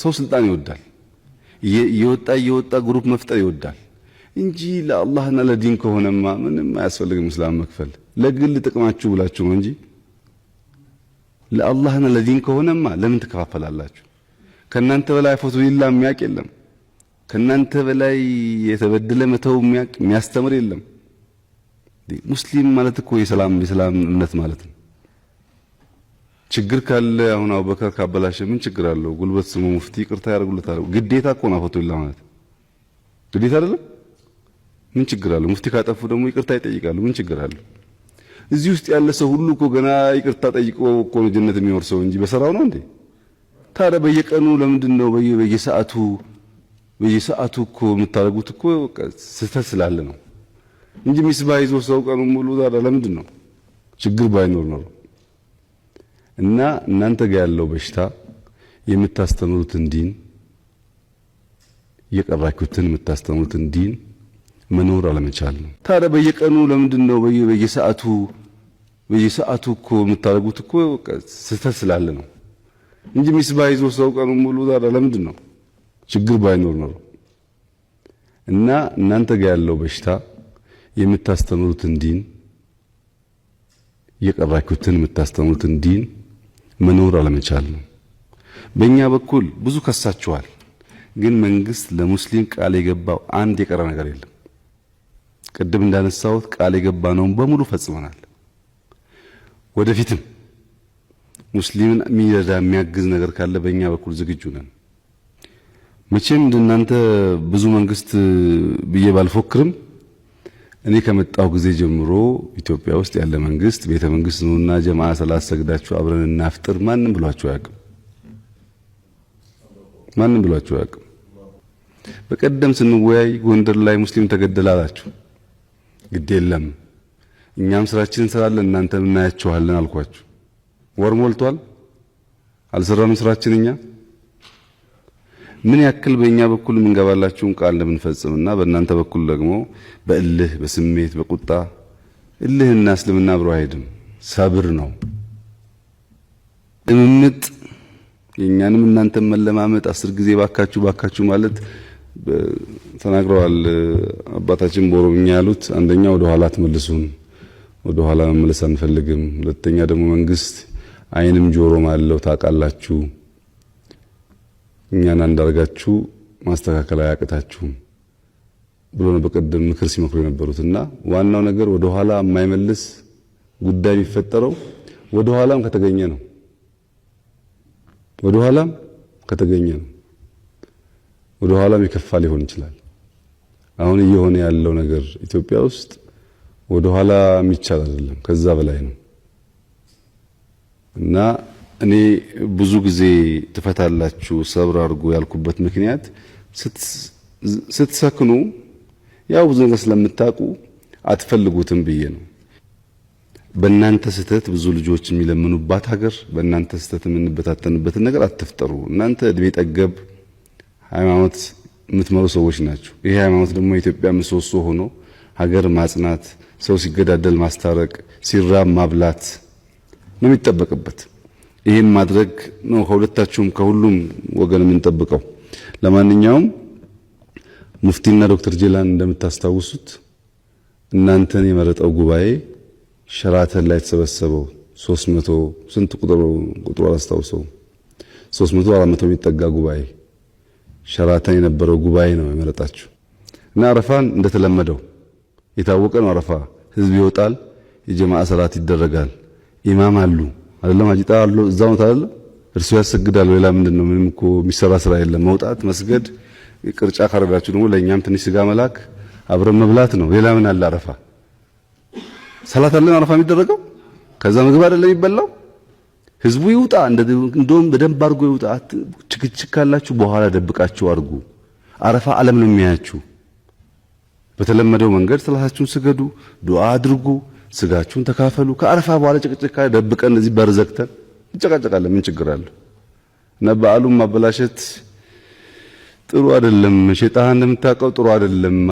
ሰው ስልጣን ይወዳል፣ እየወጣ ግሩፕ መፍጠር ይወዳል እንጂ ለአላህና ለዲን ከሆነማ ምንም አያስፈልግም እስላም መክፈል። ለግል ጥቅማችሁ ብላችሁ ነው እንጂ ለአላህና ለዲን ከሆነማ ለምን ትከፋፈላላችሁ? ከናንተ በላይ ፎቶ ሊላ የሚያውቅ የለም። ከናንተ በላይ የተበደለ መተው የሚያስተምር የለም። ሙስሊም ማለት እኮ የሰላም እምነት ማለት ነው። ችግር ካለ አሁን አቡበከር ካበላሸ ምን ችግር አለው? ጉልበት ስሙ ሙፍቲ ይቅርታ ያደርጉለታል። ግዴታ እኮ ነው ፎቶ ሊላ ማለት ግዴታ አይደለም። ምን ችግር አለው? ሙፍቲ ካጠፉ ደግሞ ይቅርታ ይጠይቃሉ። ምን ችግር አለው? እዚህ ውስጥ ያለ ሰው ሁሉ እኮ ገና ይቅርታ ጠይቆ እኮ ነው ጀነት የሚወርሰው እንጂ በሰራው ነው እንዴ? ታዲያ በየቀኑ ለምንድን ነው በየሰዓቱ እኮ የምታደርጉት? እኮ ስህተት ስላለ ነው እንጂ ሚስባህ ይዞ ሰው ቀኑን ሙሉ ታዲያ ለምንድን ነው? ችግር ባይኖር ነው። እና እናንተ ጋር ያለው በሽታ የምታስተምሩትን ዲን የቀራችሁትን የምታስተምሩትን ዲን መኖር አለመቻል ነው። ታዲያ በየቀኑ ለምንድን ነው በየሰዓቱ እኮ የምታደርጉት? እኮ ስህተት ስላለ ነው እንጂ ሚስባህ ይዞ ሰው ቀኑን ሙሉ ታዲያ ለምንድን ነው? ችግር ባይኖር ነው። እና እናንተ ጋር ያለው በሽታ የምታስተምሩትን ዲን የቀራችሁትን የምታስተምሩትን ዲን መኖር አለመቻል ነው። በእኛ በኩል ብዙ ከሳችኋል፣ ግን መንግስት ለሙስሊም ቃል የገባው አንድ የቀረ ነገር የለም። ቅድም እንዳነሳሁት ቃል የገባነውን በሙሉ ፈጽመናል። ወደፊትም ሙስሊምን የሚረዳ የሚያግዝ ነገር ካለ በእኛ በኩል ዝግጁ ነን። መቼም እንደናንተ ብዙ መንግስት ብዬ ባልፎክርም እኔ ከመጣሁ ጊዜ ጀምሮ ኢትዮጵያ ውስጥ ያለ መንግስት ቤተ መንግስት ነውና ጀማዓ ሰላት ሰግዳችሁ አብረን እናፍጥር ማንም ብሏችሁ አያውቅም። ማንም ብሏችሁ አያውቅም። በቀደም ስንወያይ ጎንደር ላይ ሙስሊም ተገደለ አላችሁ። ግድ የለም እኛም ስራችንን እንሰራለን እናንተም እናያችኋለን አልኳችሁ። ወር ሞልቷል፣ አልሰራንም ስራችን። እኛ ምን ያክል በእኛ በኩል የምንገባላችሁን ቃል እንደምንፈጽምና በእናንተ በኩል ደግሞ በእልህ በስሜት በቁጣ እልህና እስልምና አብሮ አይሄድም። ሰብር ነው እምምጥ የኛንም እናንተም መለማመጥ 10 ጊዜ ባካችሁ ማለት ተናግረዋል አባታችን በኦሮምኛ ያሉት። አንደኛ ወደ ኋላ ተመልሱን፣ ወደ ኋላ መመለስ አንፈልግም። ሁለተኛ ደግሞ መንግስት አይንም ጆሮም አለው ታውቃላችሁ። እኛን አንዳርጋችሁ ማስተካከል አያቅታችሁም ብሎ ነው በቀደም ምክር ሲመክሩ የነበሩትና ዋናው ነገር ወደ ኋላ የማይመልስ ጉዳይ የሚፈጠረው ወደ ኋላም ከተገኘ ነው። ወደ ኋላም ከተገኘ ነው። ወደ ኋላም የከፋ ሊሆን ይችላል። አሁን እየሆነ ያለው ነገር ኢትዮጵያ ውስጥ ወደ ኋላ የሚቻል አይደለም፣ ከዛ በላይ ነው። እና እኔ ብዙ ጊዜ ትፈታላችሁ ሰብር አድርጉ ያልኩበት ምክንያት ስትሰክኑ ያው ብዙ ነገር ስለምታውቁ አትፈልጉትም ብዬ ነው። በእናንተ ስህተት ብዙ ልጆች የሚለምኑባት ሀገር በእናንተ ስህተት የምንበታተንበትን ነገር አትፍጠሩ። እናንተ እድሜ ጠገብ ሃይማኖት የምትመሩ ሰዎች ናቸው። ይሄ ሃይማኖት ደግሞ የኢትዮጵያ ምሰሶ ሆኖ ሀገር ማጽናት፣ ሰው ሲገዳደል ማስታረቅ፣ ሲራብ ማብላት ነው የሚጠበቅበት። ይሄን ማድረግ ነው ከሁለታችሁም ከሁሉም ወገን የምንጠብቀው። ለማንኛውም ሙፍቲና ዶክተር ጄላን እንደምታስታውሱት እናንተን የመረጠው ጉባኤ ሸራተን ላይ ተሰበሰበው 300 ስንት ቁጥሩ አላስታውሰው 300 400 የሚጠጋ ጉባኤ ሸራተን የነበረው ጉባኤ ነው የመረጣችሁ። እና አረፋን እንደተለመደው የታወቀ ነው። አረፋ ህዝብ ይወጣል፣ የጀማዓ ሰላት ይደረጋል፣ ኢማም አሉ አይደለም አጂጣ አሉ እዛው ታዲያ እርሱ ያሰግዳል። ሌላ ምንድነው? ምንም እኮ የሚሰራ ስራ የለም። መውጣት መስገድ፣ ቅርጫ ካረጋችሁ ደግሞ ለኛም ትንሽ ስጋ መላክ አብረን መብላት ነው። ሌላ ምን አለ? አረፋ ሰላት አለ አረፋ የሚደረገው። ከዛ ምግብ አይደለም የሚበላው። ህዝቡ ይውጣ፣ እንደውም በደንብ አድርጎ ይውጣ። ችክችክ ካላችሁ በኋላ ደብቃችሁ አድርጉ። አረፋ ዓለም ነው የሚያያችሁ። በተለመደው መንገድ ሰላታችሁን ስገዱ፣ ዱዓ አድርጉ፣ ስጋችሁን ተካፈሉ። ከአረፋ በኋላ ጭቅጭቅ ደብቀን እዚህ በር ዘግተን እንጨቃጨቃለን። ምን ችግር አለ? እና በዓሉን ማበላሸት ጥሩ አይደለም። ሸይጣን እንደምታውቀው ጥሩ አይደለም።